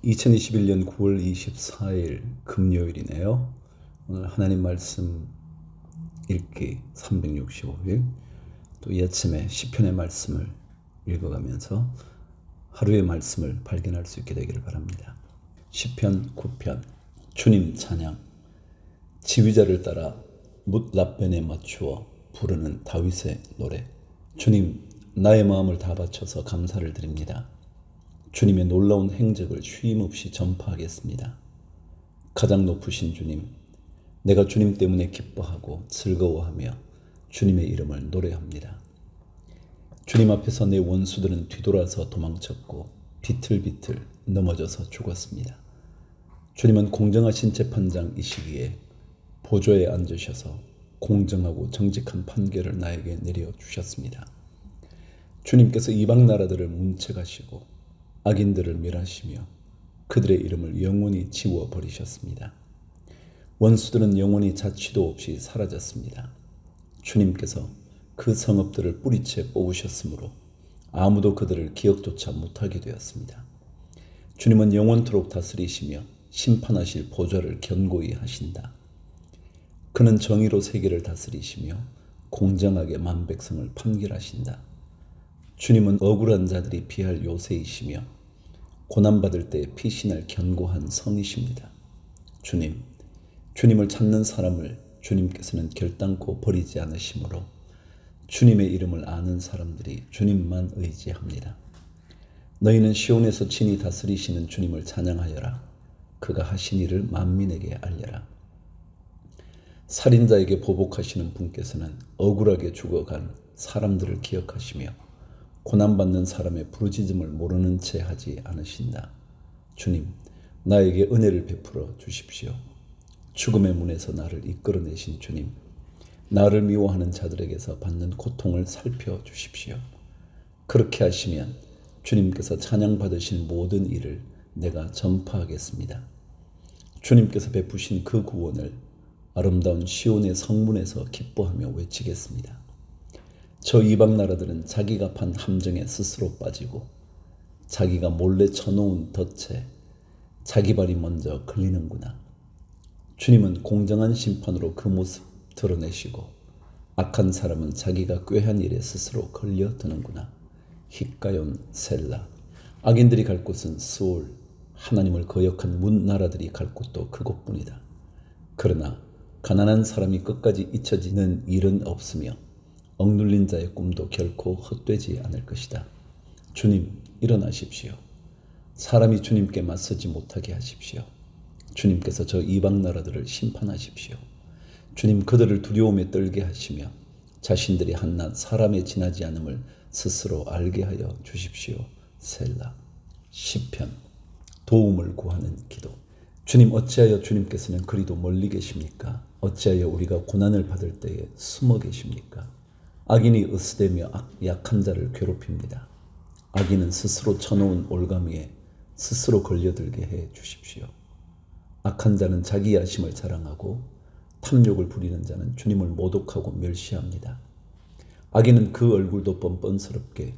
2021년 9월 24일 금요일이네요. 오늘 하나님 말씀 읽기 365일, 또 이 아침에 시편의 말씀을 읽어가면서 하루의 말씀을 발견할 수 있게 되기를 바랍니다. 시편 9편 주님 찬양. 지휘자를 따라 뭇랍변에 맞추어 부르는 다윗의 노래. 주님, 나의 마음을 다 바쳐서 감사를 드립니다. 주님의 놀라운 행적을 쉼없이 전파하겠습니다. 가장 높으신 주님, 내가 주님 때문에 기뻐하고 즐거워하며 주님의 이름을 노래합니다. 주님 앞에서 내 원수들은 뒤돌아서 도망쳤고 비틀비틀 넘어져서 죽었습니다. 주님은 공정하신 재판장이시기에 보좌에 앉으셔서 공정하고 정직한 판결을 나에게 내려주셨습니다. 주님께서 이방 나라들을 문책하시고 악인들을 멸하시며 그들의 이름을 영원히 지워버리셨습니다. 원수들은 영원히 자취도 없이 사라졌습니다. 주님께서 그 성읍들을 뿌리채 뽑으셨으므로 아무도 그들을 기억조차 못하게 되었습니다. 주님은 영원토록 다스리시며 심판하실 보좌를 견고히 하신다. 그는 정의로 세계를 다스리시며 공정하게 만백성을 판결하신다. 주님은 억울한 자들이 피할 요새이시며 고난받을 때 피신할 견고한 성이십니다. 주님을 찾는 사람을 주님께서는 결단코 버리지 않으시므로 주님의 이름을 아는 사람들이 주님만 의지합니다. 너희는 시온에서 친히 다스리시는 주님을 찬양하여라. 그가 하신 일을 만민에게 알려라. 살인자에게 보복하시는 분께서는 억울하게 죽어간 사람들을 기억하시며 고난받는 사람의 부르짖음을 모르는 채 하지 않으신다. 주님, 나에게 은혜를 베풀어 주십시오. 죽음의 문에서 나를 이끌어내신 주님, 나를 미워하는 자들에게서 받는 고통을 살펴주십시오. 그렇게 하시면 주님께서 찬양받으신 모든 일을 내가 전파하겠습니다. 주님께서 베푸신 그 구원을 아름다운 시온의 성문에서 기뻐하며 외치겠습니다. 저 이방 나라들은 자기가 판 함정에 스스로 빠지고 자기가 몰래 쳐놓은 덫에 자기 발이 먼저 걸리는구나. 주님은 공정한 심판으로 그 모습 드러내시고 악한 사람은 자기가 꾀한 일에 스스로 걸려드는구나. 히가연 셀라. 악인들이 갈 곳은 스올, 하나님을 거역한 문 나라들이 갈 곳도 그곳뿐이다. 그러나 가난한 사람이 끝까지 잊혀지는 일은 없으며 억눌린 자의 꿈도 결코 헛되지 않을 것이다. 주님, 일어나십시오. 사람이 주님께 맞서지 못하게 하십시오. 주님께서 저 이방 나라들을 심판하십시오. 주님, 그들을 두려움에 떨게 하시며 자신들이 한낱 사람에 지나지 않음을 스스로 알게 하여 주십시오. 셀라. 시편. 도움을 구하는 기도. 주님, 어찌하여 주님께서는 그리도 멀리 계십니까? 어찌하여 우리가 고난을 받을 때에 숨어 계십니까? 악인이 으스대며 약한 자를 괴롭힙니다. 악인은 스스로 쳐놓은 올가미에 스스로 걸려들게 해 주십시오. 악한 자는 자기 야심을 자랑하고 탐욕을 부리는 자는 주님을 모독하고 멸시합니다. 악인은 그 얼굴도 뻔뻔스럽게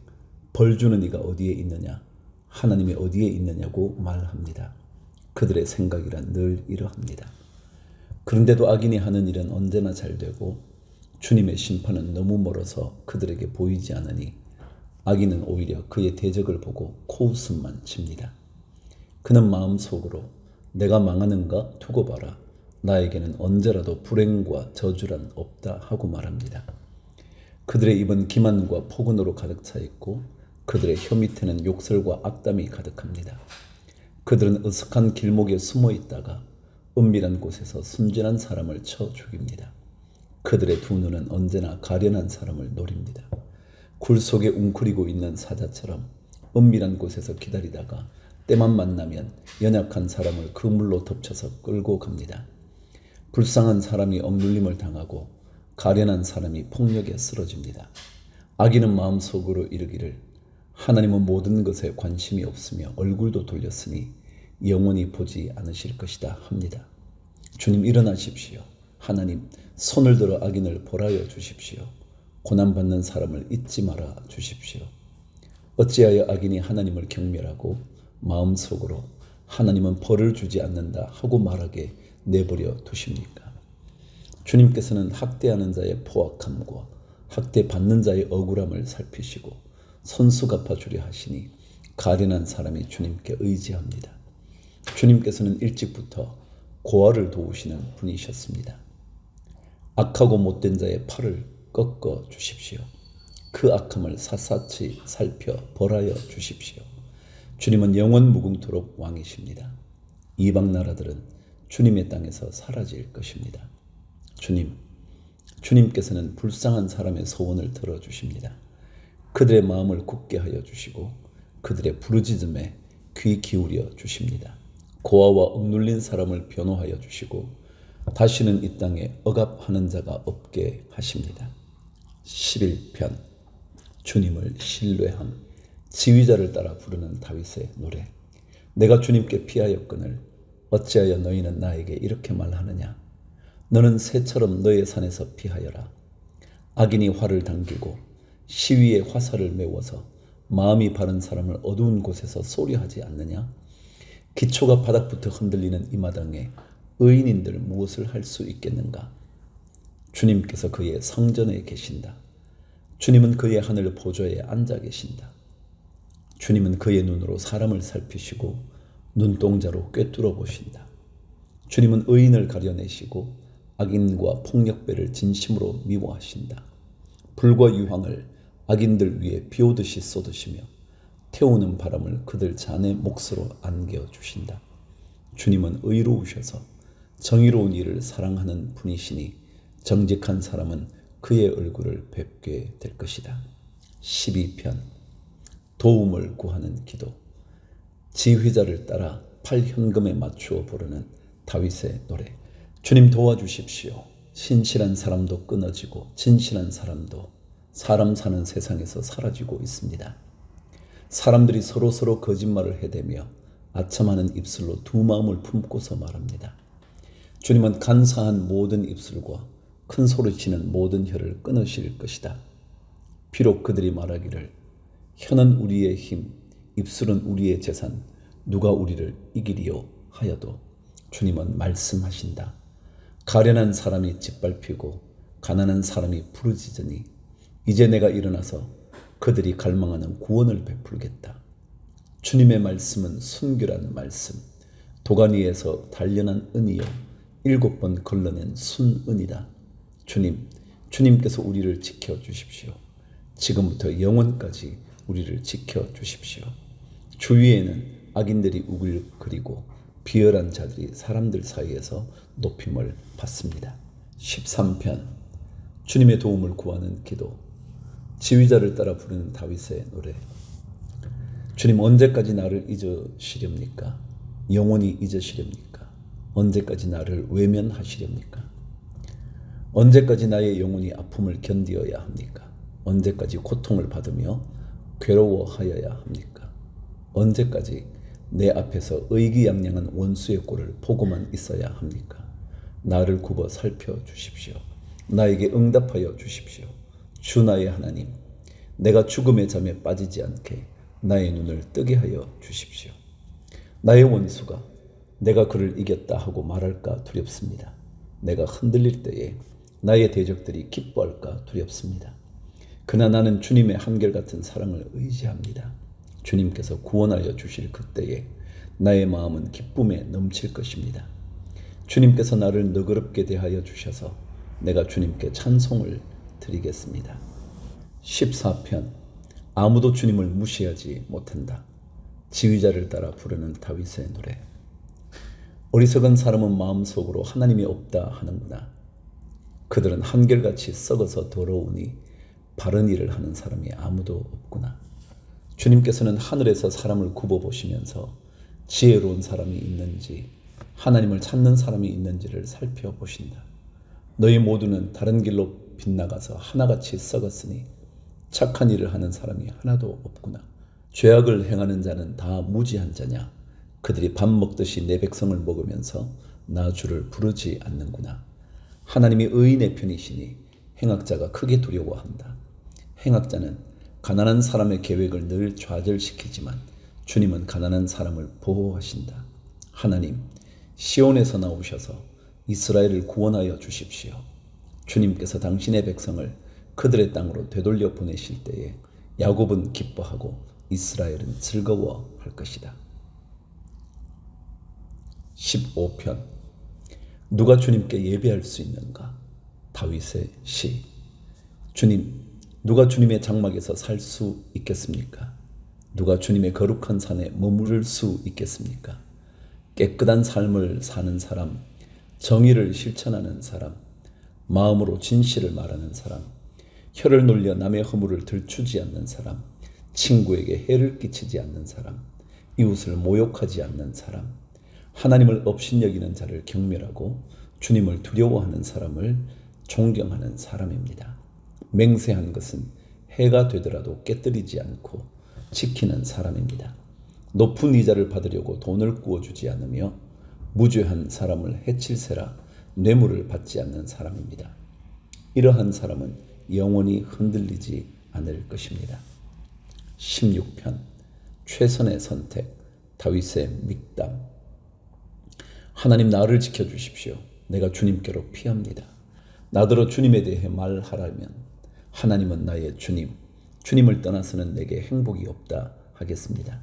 벌 주는 이가 어디에 있느냐, 하나님이 어디에 있느냐고 말합니다. 그들의 생각이란 늘 이러합니다. 그런데도 악인이 하는 일은 언제나 잘되고 주님의 심판은 너무 멀어서 그들에게 보이지 않으니 악인은 오히려 그의 대적을 보고 코웃음만 칩니다. 그는 마음속으로 내가 망하는가 두고 봐라. 나에게는 언제라도 불행과 저주란 없다 하고 말합니다. 그들의 입은 기만과 포근으로 가득 차 있고 그들의 혀 밑에는 욕설과 악담이 가득합니다. 그들은 으슥한 길목에 숨어 있다가 은밀한 곳에서 순진한 사람을 쳐 죽입니다. 그들의 두 눈은 언제나 가련한 사람을 노립니다. 굴 속에 웅크리고 있는 사자처럼 은밀한 곳에서 기다리다가 때만 만나면 연약한 사람을 그물로 덮쳐서 끌고 갑니다. 불쌍한 사람이 억눌림을 당하고 가련한 사람이 폭력에 쓰러집니다. 악인은 마음속으로 이르기를 하나님은 모든 것에 관심이 없으며 얼굴도 돌렸으니 영원히 보지 않으실 것이다 합니다. 주님, 일어나십시오. 하나님, 손을 들어 악인을 벌하여 주십시오. 고난받는 사람을 잊지 말아 주십시오. 어찌하여 악인이 하나님을 경멸하고 마음속으로 하나님은 벌을 주지 않는다 하고 말하게 내버려 두십니까? 주님께서는 학대하는 자의 포악함과 학대받는 자의 억울함을 살피시고 손수 갚아주려 하시니 가련한 사람이 주님께 의지합니다. 주님께서는 일찍부터 고아를 도우시는 분이셨습니다. 악하고 못된 자의 팔을 꺾어 주십시오. 그 악함을 샅샅이 살펴 벌하여 주십시오. 주님은 영원 무궁토록 왕이십니다. 이방 나라들은 주님의 땅에서 사라질 것입니다. 주님께서는 불쌍한 사람의 소원을 들어주십니다. 그들의 마음을 굳게 하여 주시고 그들의 부르짖음에 귀 기울여 주십니다. 고아와 억눌린 사람을 변호하여 주시고 다시는 이 땅에 억압하는 자가 없게 하십니다. 11편 주님을 신뢰함. 지휘자를 따라 부르는 다윗의 노래. 내가 주님께 피하였거늘 어찌하여 너희는 나에게 이렇게 말하느냐. 너는 새처럼 너의 산에서 피하여라. 악인이 활을 당기고 시위에 화살을 메워서 마음이 바른 사람을 어두운 곳에서 쏘려하지 않느냐. 기초가 바닥부터 흔들리는 이 마당에 의인인들 무엇을 할 수 있겠는가. 주님께서 그의 성전에 계신다. 주님은 그의 하늘 보좌에 앉아 계신다. 주님은 그의 눈으로 사람을 살피시고 눈동자로 꿰뚫어 보신다. 주님은 의인을 가려내시고 악인과 폭력배를 진심으로 미워하신다. 불과 유황을 악인들 위에 비오듯이 쏟으시며 태우는 바람을 그들 잔의 몫으로 안겨주신다. 주님은 의로우셔서 정의로운 일을 사랑하는 분이시니 정직한 사람은 그의 얼굴을 뵙게 될 것이다. 12편 도움을 구하는 기도. 지휘자를 따라 팔현금에 맞추어 부르는 다윗의 노래. 주님 도와주십시오. 신실한 사람도 끊어지고 진실한 사람도 사람 사는 세상에서 사라지고 있습니다. 사람들이 서로 거짓말을 해대며 아첨하는 입술로 두 마음을 품고서 말합니다. 주님은 간사한 모든 입술과 큰 소리치는 모든 혀를 끊으실 것이다. 비록 그들이 말하기를 혀는 우리의 힘, 입술은 우리의 재산, 누가 우리를 이기리요 하여도 주님은 말씀하신다. 가련한 사람이 짓밟히고 가난한 사람이 부르짖으니 이제 내가 일어나서 그들이 갈망하는 구원을 베풀겠다. 주님의 말씀은 순결한 말씀, 도가니에서 단련한 은이요 7번 걸러낸 순은이다. 주님께서 우리를 지켜주십시오. 지금부터 영원까지 우리를 지켜주십시오. 주위에는 악인들이 우글거리고 비열한 자들이 사람들 사이에서 높임을 받습니다. 13편 주님의 도움을 구하는 기도. 지휘자를 따라 부르는 다윗의 노래. 주님 언제까지 나를 잊으시렵니까? 영원히 잊으시렵니까? 언제까지 나를 외면하시렵니까? 언제까지 나의 영혼이 아픔을 견디어야 합니까? 언제까지 고통을 받으며 괴로워하여야 합니까? 언제까지 내 앞에서 의기양양한 원수의 꼴을 보고만 있어야 합니까? 나를 굽어 살펴주십시오. 나에게 응답하여 주십시오. 주 나의 하나님, 내가 죽음의 잠에 빠지지 않게 나의 눈을 뜨게 하여 주십시오. 나의 원수가 내가 그를 이겼다 하고 말할까 두렵습니다. 내가 흔들릴 때에 나의 대적들이 기뻐할까 두렵습니다. 그러나 나는 주님의 한결같은 사랑을 의지합니다. 주님께서 구원하여 주실 그때에 나의 마음은 기쁨에 넘칠 것입니다. 주님께서 나를 너그럽게 대하여 주셔서 내가 주님께 찬송을 드리겠습니다. 14편 아무도 주님을 무시하지 못한다. 지휘자를 따라 부르는 다윗의 노래. 어리석은 사람은 마음속으로 하나님이 없다 하는구나. 그들은 한결같이 썩어서 더러우니 바른 일을 하는 사람이 아무도 없구나. 주님께서는 하늘에서 사람을 굽어보시면서 지혜로운 사람이 있는지 하나님을 찾는 사람이 있는지를 살펴보신다. 너희 모두는 다른 길로 빗나가서 하나같이 썩었으니 착한 일을 하는 사람이 하나도 없구나. 죄악을 행하는 자는 다 무지한 자냐. 그들이 밥 먹듯이 내 백성을 먹으면서 나 주를 부르지 않는구나. 하나님이 의인의 편이시니 행악자가 크게 두려워한다. 행악자는 가난한 사람의 계획을 늘 좌절시키지만 주님은 가난한 사람을 보호하신다. 하나님, 시온에서 나오셔서 이스라엘을 구원하여 주십시오. 주님께서 당신의 백성을 그들의 땅으로 되돌려 보내실 때에 야곱은 기뻐하고 이스라엘은 즐거워할 것이다. 15편. 누가 주님께 예배할 수 있는가? 다윗의 시. 주님, 누가 주님의 장막에서 살 수 있겠습니까? 누가 주님의 거룩한 산에 머무를 수 있겠습니까? 깨끗한 삶을 사는 사람, 정의를 실천하는 사람, 마음으로 진실을 말하는 사람, 혀를 놀려 남의 허물을 들추지 않는 사람, 친구에게 해를 끼치지 않는 사람, 이웃을 모욕하지 않는 사람, 하나님을 업신여기는 자를 경멸하고 주님을 두려워하는 사람을 존경하는 사람입니다. 맹세한 것은 해가 되더라도 깨뜨리지 않고 지키는 사람입니다. 높은 이자를 받으려고 돈을 구워주지 않으며 무죄한 사람을 해칠세라 뇌물을 받지 않는 사람입니다. 이러한 사람은 영원히 흔들리지 않을 것입니다. 16편. 최선의 선택. 다윗의 믹담. 하나님, 나를 지켜주십시오. 내가 주님께로 피합니다. 나더러 주님에 대해 말하라면 하나님은 나의 주님, 주님을 떠나서는 내게 행복이 없다 하겠습니다.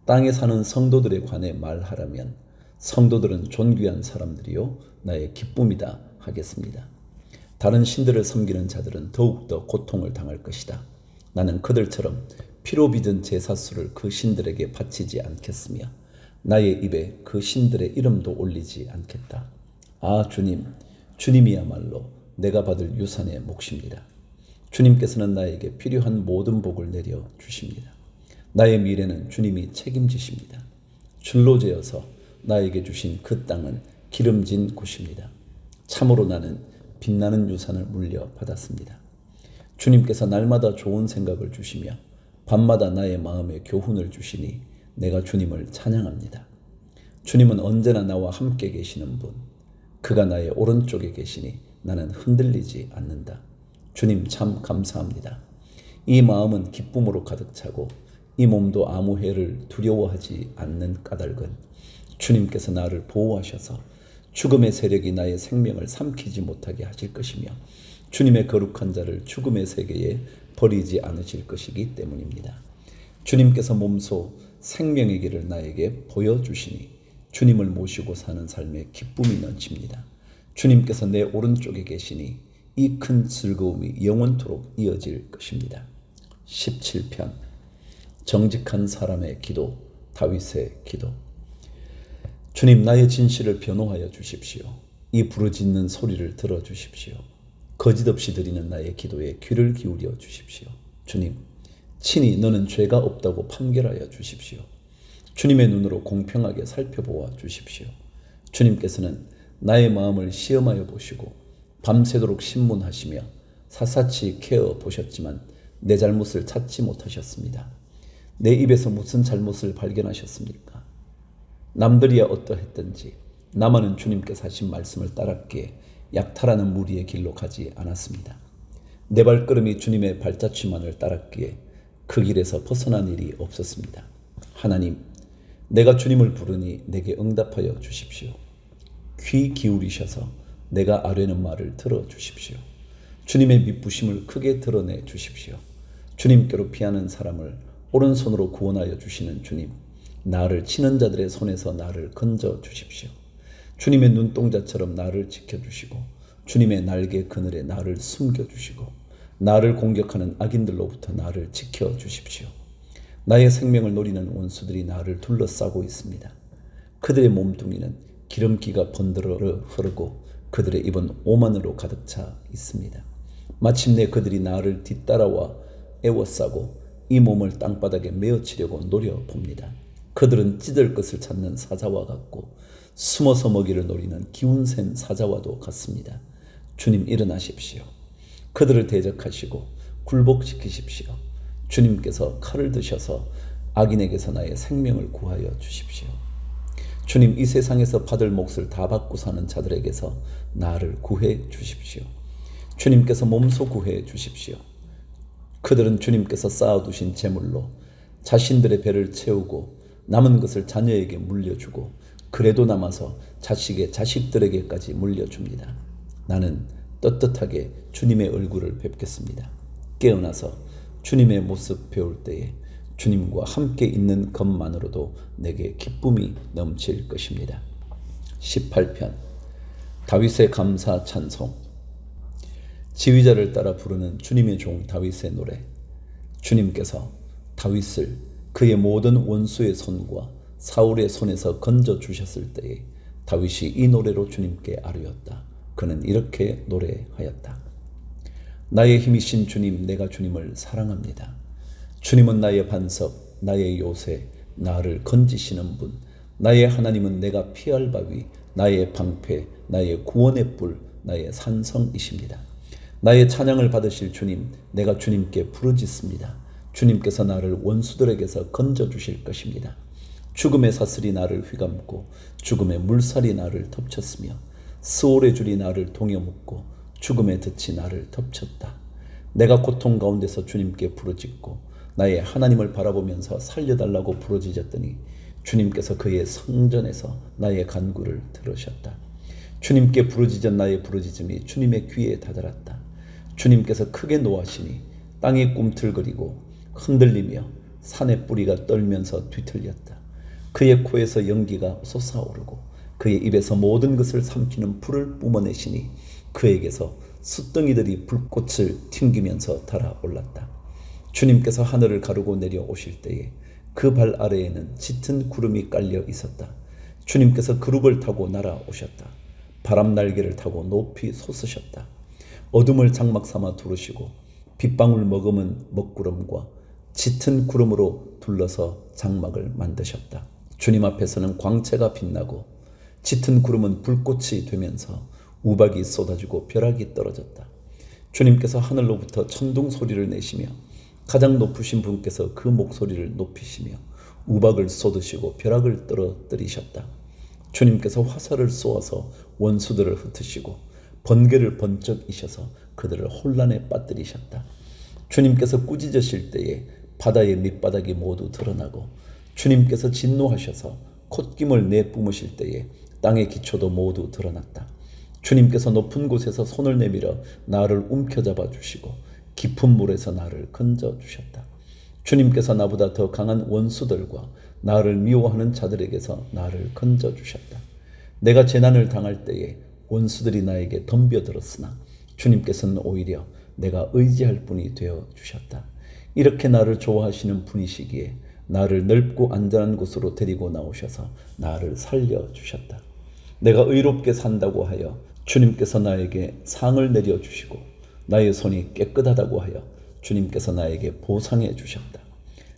땅에 사는 성도들에 관해 말하라면 성도들은 존귀한 사람들이요 나의 기쁨이다 하겠습니다. 다른 신들을 섬기는 자들은 더욱더 고통을 당할 것이다. 나는 그들처럼 피로 빚은 제사수를 그 신들에게 바치지 않겠으며 나의 입에 그 신들의 이름도 올리지 않겠다. 아 주님, 주님이야말로 내가 받을 유산의 몫입니다. 주님께서는 나에게 필요한 모든 복을 내려 주십니다. 나의 미래는 주님이 책임지십니다. 줄로 재어서 나에게 주신 그 땅은 기름진 곳입니다. 참으로 나는 빛나는 유산을 물려받았습니다. 주님께서 날마다 좋은 생각을 주시며 밤마다 나의 마음에 교훈을 주시니 내가 주님을 찬양합니다. 주님은 언제나 나와 함께 계시는 분, 그가 나의 오른쪽에 계시니 나는 흔들리지 않는다. 주님 참 감사합니다. 이 마음은 기쁨으로 가득 차고 이 몸도 아무 해를 두려워하지 않는 까닭은 주님께서 나를 보호하셔서 죽음의 세력이 나의 생명을 삼키지 못하게 하실 것이며 주님의 거룩한 자를 죽음의 세계에 버리지 않으실 것이기 때문입니다. 주님께서 몸소 생명의 길을 나에게 보여주시니 주님을 모시고 사는 삶에 기쁨이 넘칩니다. 주님께서 내 오른쪽에 계시니 이 큰 즐거움이 영원토록 이어질 것입니다. 17편. 정직한 사람의 기도. 다윗의 기도. 주님, 나의 진실을 변호하여 주십시오. 이 부르짖는 소리를 들어주십시오. 거짓없이 드리는 나의 기도에 귀를 기울여 주십시오. 주님, 친히 너는 죄가 없다고 판결하여 주십시오. 주님의 눈으로 공평하게 살펴보아 주십시오. 주님께서는 나의 마음을 시험하여 보시고 밤새도록 신문하시며 샅샅이 캐어 보셨지만 내 잘못을 찾지 못하셨습니다. 내 입에서 무슨 잘못을 발견하셨습니까? 남들이야 어떠했든지 나만은 주님께서 하신 말씀을 따랐기에 약탈하는 무리의 길로 가지 않았습니다. 내 발걸음이 주님의 발자취만을 따랐기에 그 길에서 벗어난 일이 없었습니다. 하나님, 내가 주님을 부르니 내게 응답하여 주십시오. 귀 기울이셔서 내가 아뢰는 말을 들어주십시오. 주님의 미쁘심을 크게 드러내 주십시오. 주님께로 피하는 사람을 오른손으로 구원하여 주시는 주님, 나를 치는 자들의 손에서 나를 건져 주십시오. 주님의 눈동자처럼 나를 지켜주시고 주님의 날개 그늘에 나를 숨겨주시고 나를 공격하는 악인들로부터 나를 지켜주십시오. 나의 생명을 노리는 원수들이 나를 둘러싸고 있습니다. 그들의 몸뚱이는 기름기가 번들어 흐르고 그들의 입은 오만으로 가득 차 있습니다. 마침내 그들이 나를 뒤따라와 애워싸고 이 몸을 땅바닥에 메어치려고 노려봅니다. 그들은 찢을 것을 찾는 사자와 같고 숨어서 먹이를 노리는 기운센 사자와도 같습니다. 주님, 일어나십시오. 그들을 대적하시고 굴복시키십시오. 주님께서 칼을 드셔서 악인에게서 나의 생명을 구하여 주십시오. 주님, 이 세상에서 받을 몫을 다 받고 사는 자들에게서 나를 구해 주십시오. 주님께서 몸소 구해 주십시오. 그들은 주님께서 쌓아두신 재물로 자신들의 배를 채우고 남은 것을 자녀에게 물려주고 그래도 남아서 자식의 자식들에게까지 물려줍니다. 나는 떳떳하게 주님의 얼굴을 뵙겠습니다. 깨어나서 주님의 모습 배울 때에 주님과 함께 있는 것만으로도 내게 기쁨이 넘칠 것입니다. 18편 다윗의 감사 찬송. 지휘자를 따라 부르는 주님의 종 다윗의 노래. 주님께서 다윗을 그의 모든 원수의 손과 사울의 손에서 건져 주셨을 때에 다윗이 이 노래로 주님께 아뢰었다. 그는 이렇게 노래하였다. 나의 힘이신 주님, 내가 주님을 사랑합니다. 주님은 나의 반석, 나의 요새, 나를 건지시는 분. 나의 하나님은 내가 피할 바위, 나의 방패, 나의 구원의 뿔, 나의 산성이십니다. 나의 찬양을 받으실 주님, 내가 주님께 부르짖습니다. 주님께서 나를 원수들에게서 건져주실 것입니다. 죽음의 사슬이 나를 휘감고 죽음의 물살이 나를 덮쳤으며 스올의 줄이 나를 동여묶고 죽음의 덫이 나를 덮쳤다. 내가 고통 가운데서 주님께 부르짖고 나의 하나님을 바라보면서 살려달라고 부르짖었더니 주님께서 그의 성전에서 나의 간구를 들으셨다. 주님께 부르짖은 나의 부르짖음이 주님의 귀에 다다랐다. 주님께서 크게 노하시니 땅이 꿈틀거리고 흔들리며 산의 뿌리가 떨면서 뒤틀렸다. 그의 코에서 연기가 솟아오르고 그의 입에서 모든 것을 삼키는 불을 뿜어내시니 그에게서 숯덩이들이 불꽃을 튕기면서 달아올랐다. 주님께서 하늘을 가르고 내려오실 때에 그 발 아래에는 짙은 구름이 깔려 있었다. 주님께서 그룹을 타고 날아오셨다. 바람 날개를 타고 높이 솟으셨다. 어둠을 장막 삼아 두르시고 빗방울 머금은 먹구름과 짙은 구름으로 둘러서 장막을 만드셨다. 주님 앞에서는 광채가 빛나고 짙은 구름은 불꽃이 되면서 우박이 쏟아지고 벼락이 떨어졌다. 주님께서 하늘로부터 천둥 소리를 내시며 가장 높으신 분께서 그 목소리를 높이시며 우박을 쏟으시고 벼락을 떨어뜨리셨다. 주님께서 화살을 쏘아서 원수들을 흩으시고 번개를 번쩍 이셔서 그들을 혼란에 빠뜨리셨다. 주님께서 꾸짖으실 때에 바다의 밑바닥이 모두 드러나고 주님께서 진노하셔서 콧김을 내뿜으실 때에 땅의 기초도 모두 드러났다. 주님께서 높은 곳에서 손을 내밀어 나를 움켜잡아 주시고 깊은 물에서 나를 건져 주셨다. 주님께서 나보다 더 강한 원수들과 나를 미워하는 자들에게서 나를 건져 주셨다. 내가 재난을 당할 때에 원수들이 나에게 덤벼들었으나 주님께서는 오히려 내가 의지할 분이 되어 주셨다. 이렇게 나를 좋아하시는 분이시기에 나를 넓고 안전한 곳으로 데리고 나오셔서 나를 살려주셨다. 내가 의롭게 산다고 하여 주님께서 나에게 상을 내려주시고 나의 손이 깨끗하다고 하여 주님께서 나에게 보상해 주셨다.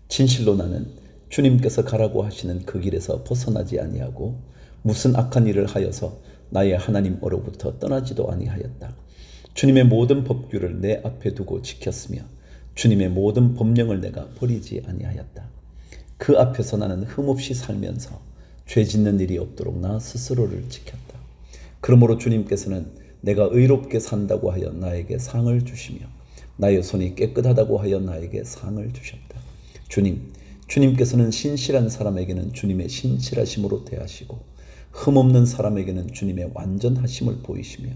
진실로 나는 주님께서 가라고 하시는 그 길에서 벗어나지 아니하고 무슨 악한 일을 하여서 나의 하나님으로부터 떠나지도 아니하였다. 주님의 모든 법규를 내 앞에 두고 지켰으며 주님의 모든 법령을 내가 버리지 아니하였다. 그 앞에서 나는 흠없이 살면서 죄 짓는 일이 없도록 나 스스로를 지켰다. 그러므로 주님께서는 내가 의롭게 산다고 하여 나에게 상을 주시며 나의 손이 깨끗하다고 하여 나에게 상을 주셨다. 주님께서는 신실한 사람에게는 주님의 신실하심으로 대하시고 흠없는 사람에게는 주님의 완전하심을 보이시며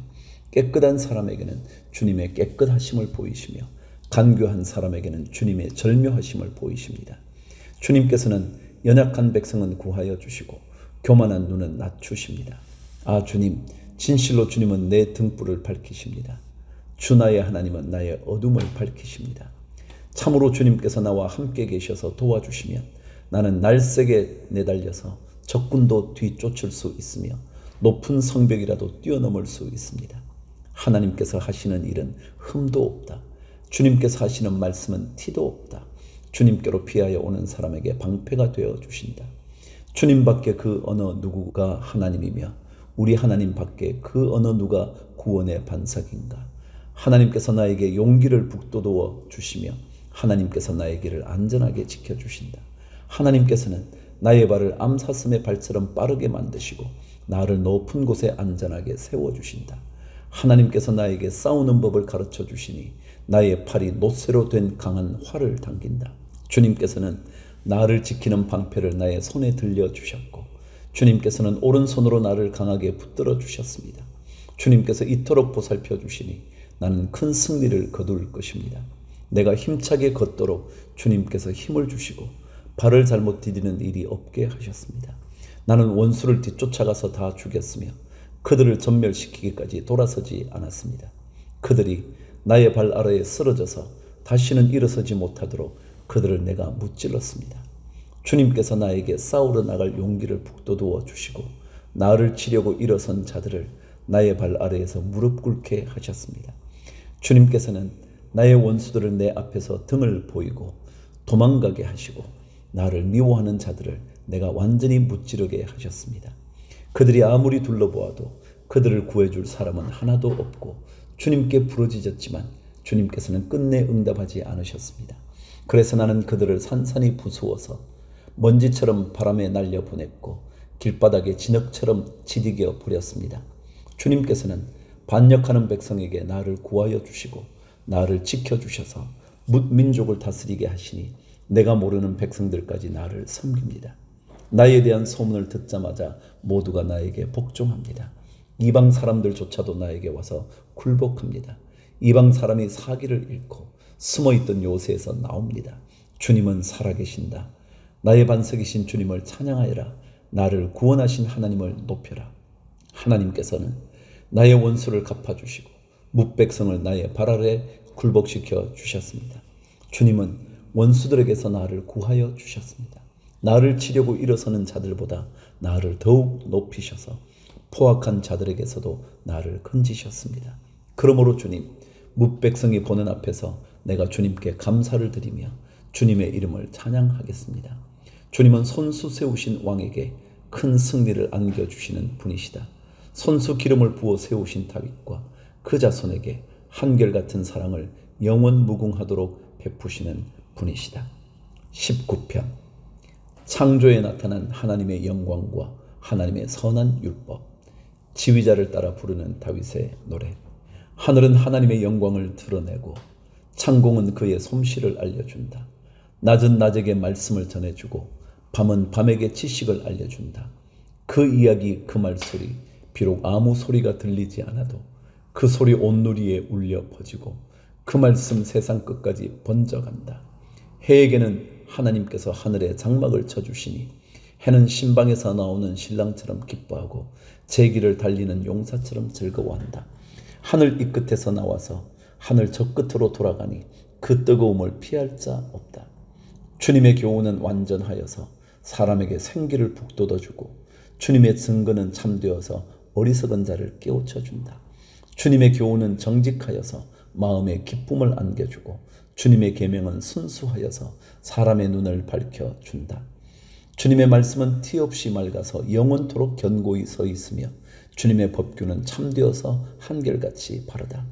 깨끗한 사람에게는 주님의 깨끗하심을 보이시며 간교한 사람에게는 주님의 절묘하심을 보이십니다. 주님께서는 연약한 백성은 구하여 주시고 교만한 눈은 낮추십니다. 아 주님, 진실로 주님은 내 등불을 밝히십니다. 주 나의 하나님은 나의 어둠을 밝히십니다. 참으로 주님께서 나와 함께 계셔서 도와주시면 나는 날쌔게 내달려서 적군도 뒤쫓을 수 있으며 높은 성벽이라도 뛰어넘을 수 있습니다. 하나님께서 하시는 일은 흠도 없다. 주님께서 하시는 말씀은 티도 없다. 주님께로 피하여 오는 사람에게 방패가 되어 주신다. 주님 밖에 그 어느 누구가 하나님이며 우리 하나님 밖에 그 어느 누가 구원의 반석인가. 하나님께서 나에게 용기를 북돋워 주시며 하나님께서 나의 길을 안전하게 지켜주신다. 하나님께서는 나의 발을 암사슴의 발처럼 빠르게 만드시고 나를 높은 곳에 안전하게 세워주신다. 하나님께서 나에게 싸우는 법을 가르쳐 주시니 나의 팔이 노쇠로 된 강한 활을 당긴다. 주님께서는 나를 지키는 방패를 나의 손에 들려주셨고 주님께서는 오른손으로 나를 강하게 붙들어 주셨습니다. 주님께서 이토록 보살펴 주시니 나는 큰 승리를 거둘 것입니다. 내가 힘차게 걷도록 주님께서 힘을 주시고 발을 잘못 디디는 일이 없게 하셨습니다. 나는 원수를 뒤쫓아가서 다 죽였으며 그들을 전멸시키기까지 돌아서지 않았습니다. 그들이 나의 발 아래에 쓰러져서 다시는 일어서지 못하도록 그들을 내가 무찔렀습니다. 주님께서 나에게 싸우러 나갈 용기를 북돋워 주시고 나를 치려고 일어선 자들을 나의 발 아래에서 무릎 꿇게 하셨습니다. 주님께서는 나의 원수들을 내 앞에서 등을 보이고 도망가게 하시고 나를 미워하는 자들을 내가 완전히 무찌르게 하셨습니다. 그들이 아무리 둘러보아도 그들을 구해줄 사람은 하나도 없고 주님께 부르짖었지만 주님께서는 끝내 응답하지 않으셨습니다. 그래서 나는 그들을 산산이 부수어서 먼지처럼 바람에 날려보냈고 길바닥에 진흙처럼 지디겨 버렸습니다. 주님께서는 반역하는 백성에게 나를 구하여 주시고 나를 지켜주셔서 민족을 다스리게 하시니 내가 모르는 백성들까지 나를 섬깁니다. 나에 대한 소문을 듣자마자 모두가 나에게 복종합니다. 이방 사람들조차도 나에게 와서 굴복합니다. 이방 사람이 사기를 잃고 숨어있던 요새에서 나옵니다. 주님은 살아계신다. 나의 반석이신 주님을 찬양하여라. 나를 구원하신 하나님을 높여라. 하나님께서는 나의 원수를 갚아주시고 뭇백성을 나의 발 아래 굴복시켜 주셨습니다. 주님은 원수들에게서 나를 구하여 주셨습니다. 나를 치려고 일어서는 자들보다 나를 더욱 높이셔서 포악한 자들에게서도 나를 건지셨습니다. 그러므로 주님, 뭇백성이 보는 앞에서 내가 주님께 감사를 드리며 주님의 이름을 찬양하겠습니다. 주님은 손수 세우신 왕에게 큰 승리를 안겨주시는 분이시다. 손수 기름을 부어 세우신 다윗과 그 자손에게 한결같은 사랑을 영원 무궁하도록 베푸시는 분이시다. 19편 창조에 나타난 하나님의 영광과 하나님의 선한 율법. 지휘자를 따라 부르는 다윗의 노래. 하늘은 하나님의 영광을 드러내고 창공은 그의 솜씨를 알려준다. 낮은 낮에게 말씀을 전해주고 밤은 밤에게 지식을 알려준다. 그 이야기 그 말소리 비록 아무 소리가 들리지 않아도 그 소리 온 누리에 울려 퍼지고 그 말씀 세상 끝까지 번져간다. 해에게는 하나님께서 하늘에 장막을 쳐주시니 해는 신방에서 나오는 신랑처럼 기뻐하고 제 길을 달리는 용사처럼 즐거워한다. 하늘 이 끝에서 나와서 하늘 저 끝으로 돌아가니 그 뜨거움을 피할 자 없다. 주님의 교훈은 완전하여서 사람에게 생기를 북돋아주고 주님의 증거는 참되어서 어리석은 자를 깨우쳐준다. 주님의 교훈은 정직하여서 마음에 기쁨을 안겨주고 주님의 계명은 순수하여서 사람의 눈을 밝혀준다. 주님의 말씀은 티없이 맑아서 영원토록 견고히 서 있으며 주님의 법규는 참되어서 한결같이 바르다.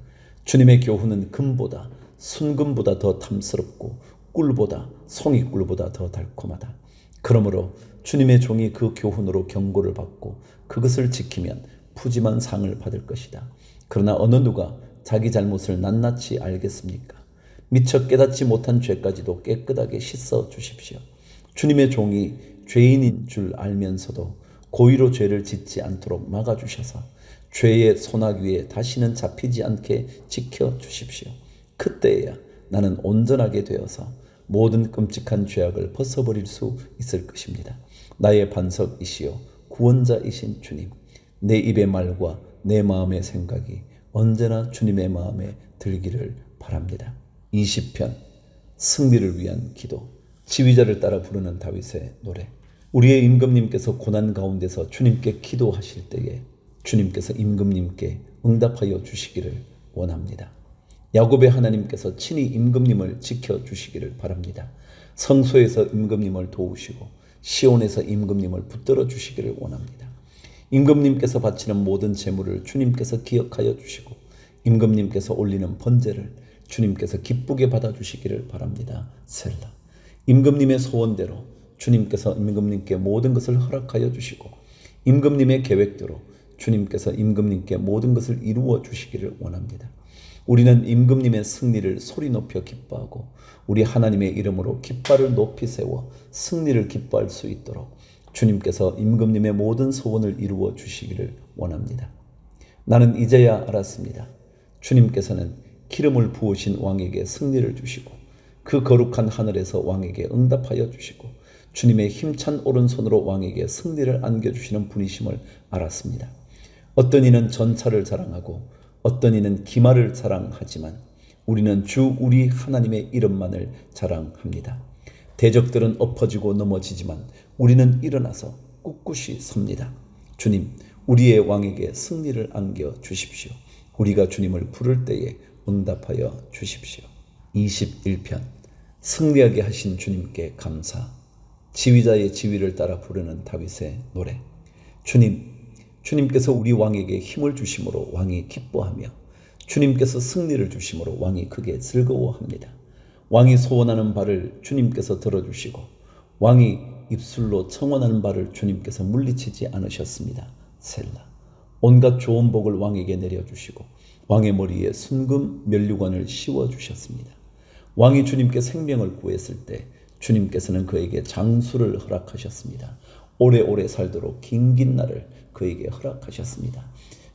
주님의 교훈은 금보다 순금보다 더 탐스럽고 꿀보다 송이꿀보다 더 달콤하다. 그러므로 주님의 종이 그 교훈으로 경고를 받고 그것을 지키면 푸짐한 상을 받을 것이다. 그러나 어느 누가 자기 잘못을 낱낱이 알겠습니까? 미처 깨닫지 못한 죄까지도 깨끗하게 씻어 주십시오. 주님의 종이 죄인인 줄 알면서도 고의로 죄를 짓지 않도록 막아주셔서 죄의 소나기에 다시는 잡히지 않게 지켜주십시오. 그때야 나는 온전하게 되어서 모든 끔찍한 죄악을 벗어버릴 수 있을 것입니다. 나의 반석이시요 구원자이신 주님, 내 입의 말과 내 마음의 생각이 언제나 주님의 마음에 들기를 바랍니다. 20편 승리를 위한 기도. 지휘자를 따라 부르는 다윗의 노래. 우리의 임금님께서 고난 가운데서 주님께 기도하실 때에 주님께서 임금님께 응답하여 주시기를 원합니다. 야곱의 하나님께서 친히 임금님을 지켜주시기를 바랍니다. 성소에서 임금님을 도우시고 시온에서 임금님을 붙들어 주시기를 원합니다. 임금님께서 바치는 모든 제물을 주님께서 기억하여 주시고 임금님께서 올리는 번제를 주님께서 기쁘게 받아주시기를 바랍니다. 셀라. 임금님의 소원대로 주님께서 임금님께 모든 것을 허락하여 주시고 임금님의 계획대로 주님께서 임금님께 모든 것을 이루어 주시기를 원합니다. 우리는 임금님의 승리를 소리 높여 기뻐하고 우리 하나님의 이름으로 깃발을 높이 세워 승리를 기뻐할 수 있도록 주님께서 임금님의 모든 소원을 이루어 주시기를 원합니다. 나는 이제야 알았습니다. 주님께서는 기름을 부으신 왕에게 승리를 주시고 그 거룩한 하늘에서 왕에게 응답하여 주시고 주님의 힘찬 오른손으로 왕에게 승리를 안겨주시는 분이심을 알았습니다. 어떤 이는 전차를 자랑하고 어떤 이는 기마를 자랑하지만 우리는 주 우리 하나님의 이름만을 자랑합니다. 대적들은 엎어지고 넘어지지만 우리는 일어나서 꿋꿋이 섭니다. 주님, 우리의 왕에게 승리를 안겨 주십시오. 우리가 주님을 부를 때에 응답하여 주십시오. 21편 승리하게 하신 주님께 감사. 지휘자의 지휘를 따라 부르는 다윗의 노래. 주님께서 우리 왕에게 힘을 주심으로 왕이 기뻐하며 주님께서 승리를 주심으로 왕이 크게 즐거워합니다. 왕이 소원하는 바를 주님께서 들어주시고 왕이 입술로 청원하는 바를 주님께서 물리치지 않으셨습니다. 셀라. 온갖 좋은 복을 왕에게 내려주시고 왕의 머리에 순금 면류관을 씌워주셨습니다. 왕이 주님께 생명을 구했을 때 주님께서는 그에게 장수를 허락하셨습니다. 오래오래 살도록 긴긴 날을 그에게 허락하셨습니다.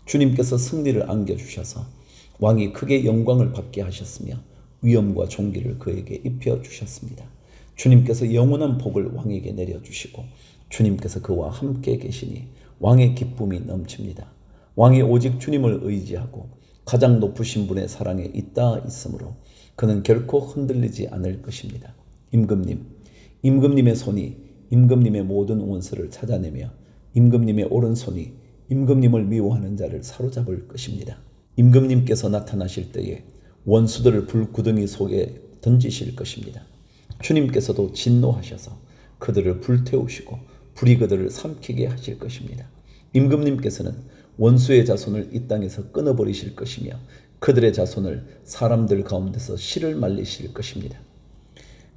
주님께서 승리를 안겨주셔서 왕이 크게 영광을 받게 하셨으며 위엄과 존귀를 그에게 입혀주셨습니다. 주님께서 영원한 복을 왕에게 내려주시고 주님께서 그와 함께 계시니 왕의 기쁨이 넘칩니다. 왕이 오직 주님을 의지하고 가장 높으신 분의 사랑에 있다 있으므로 그는 결코 흔들리지 않을 것입니다. 임금님의 손이 임금님의 모든 원수를 찾아내며 임금님의 오른손이 임금님을 미워하는 자를 사로잡을 것입니다. 임금님께서 나타나실 때에 원수들을 불구덩이 속에 던지실 것입니다. 주님께서도 진노하셔서 그들을 불태우시고 불이 그들을 삼키게 하실 것입니다. 임금님께서는 원수의 자손을 이 땅에서 끊어버리실 것이며 그들의 자손을 사람들 가운데서 실을 말리실 것입니다.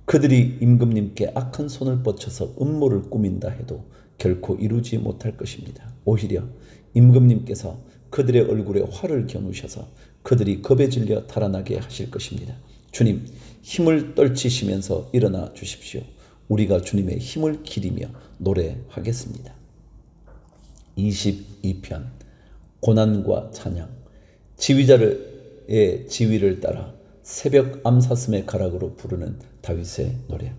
그들이 임금님께 악한 손을 뻗쳐서 음모를 꾸민다 해도 결코 이루지 못할 것입니다. 오히려 임금님께서 그들의 얼굴에 활을 겨누셔서 그들이 겁에 질려 달아나게 하실 것입니다. 주님, 힘을 떨치시면서 일어나 주십시오. 우리가 주님의 힘을 기리며 노래하겠습니다. 22편 고난과 찬양. 지휘자의 지휘를 따라 새벽 암사슴의 가락으로 부르는 다윗의 노래.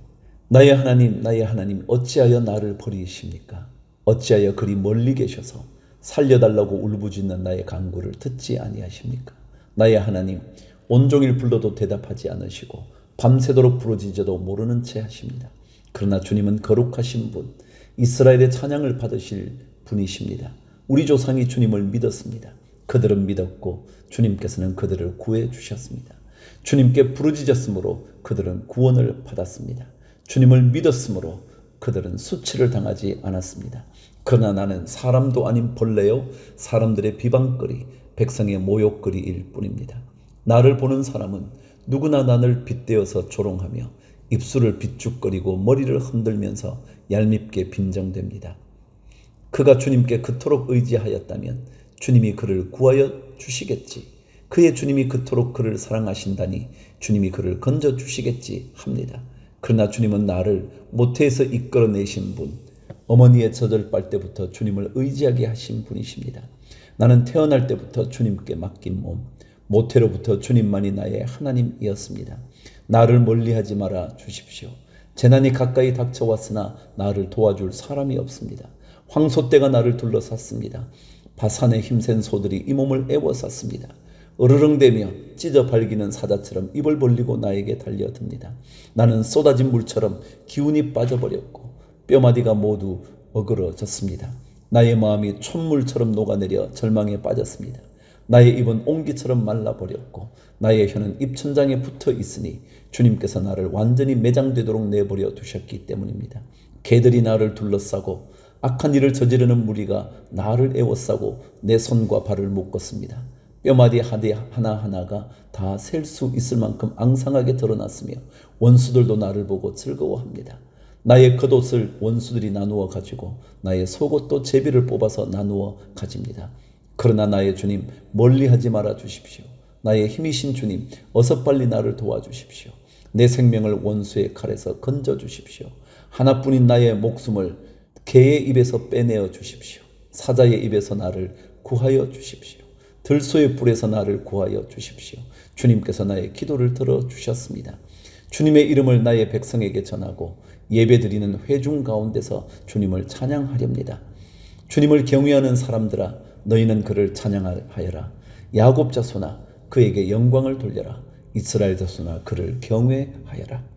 나의 하나님 어찌하여 나를 버리십니까? 어찌하여 그리 멀리 계셔서 살려달라고 울부짖는 나의 간구를 듣지 아니하십니까? 나의 하나님, 온종일 불러도 대답하지 않으시고 밤새도록 부르짖어도 모르는 채 하십니다. 그러나 주님은 거룩하신 분, 이스라엘의 찬양을 받으실 분이십니다. 우리 조상이 주님을 믿었습니다. 그들은 믿었고 주님께서는 그들을 구해 주셨습니다. 주님께 부르짖었으므로 그들은 구원을 받았습니다. 주님을 믿었으므로 그들은 수치를 당하지 않았습니다. 그러나 나는 사람도 아닌 벌레요 사람들의 비방거리 백성의 모욕거리일 뿐입니다. 나를 보는 사람은 누구나 나를 빗대어서 조롱하며 입술을 비죽거리고 머리를 흔들면서 얄밉게 빈정댑니다. 그가 주님께 그토록 의지하였다면 주님이 그를 구하여 주시겠지. 그의 주님이 그토록 그를 사랑하신다니 주님이 그를 건져주시겠지 합니다. 그러나 주님은 나를 모태에서 이끌어내신 분, 어머니의 젖을 빨 때부터 주님을 의지하게 하신 분이십니다. 나는 태어날 때부터 주님께 맡긴 몸, 모태로부터 주님만이 나의 하나님이었습니다. 나를 멀리하지 말아 주십시오. 재난이 가까이 닥쳐왔으나 나를 도와줄 사람이 없습니다. 황소떼가 나를 둘러쌌습니다. 바산의 힘센 소들이 이 몸을 애워쌌습니다. 으르렁대며 찢어 발기는 사자처럼 입을 벌리고 나에게 달려듭니다. 나는 쏟아진 물처럼 기운이 빠져버렸고 뼈마디가 모두 어그러졌습니다. 나의 마음이 촛물처럼 녹아내려 절망에 빠졌습니다. 나의 입은 옹기처럼 말라버렸고 나의 혀는 입천장에 붙어 있으니 주님께서 나를 완전히 매장되도록 내버려 두셨기 때문입니다. 개들이 나를 둘러싸고 악한 일을 저지르는 무리가 나를 애워싸고 내 손과 발을 묶었습니다. 뼈마디 하나하나가 다 셀 수 있을 만큼 앙상하게 드러났으며 원수들도 나를 보고 즐거워합니다. 나의 겉옷을 원수들이 나누어 가지고 나의 속옷도 제비를 뽑아서 나누어 가집니다. 그러나 나의 주님 멀리하지 말아 주십시오. 나의 힘이신 주님, 어서 빨리 나를 도와주십시오. 내 생명을 원수의 칼에서 건져주십시오. 하나뿐인 나의 목숨을 개의 입에서 빼내어 주십시오. 사자의 입에서 나를 구하여 주십시오. 들소의 불에서 나를 구하여 주십시오. 주님께서 나의 기도를 들어주셨습니다. 주님의 이름을 나의 백성에게 전하고 예배드리는 회중 가운데서 주님을 찬양하렵니다. 주님을 경외하는 사람들아, 너희는 그를 찬양하여라. 야곱 자손아, 그에게 영광을 돌려라. 이스라엘 자손아, 그를 경외하여라.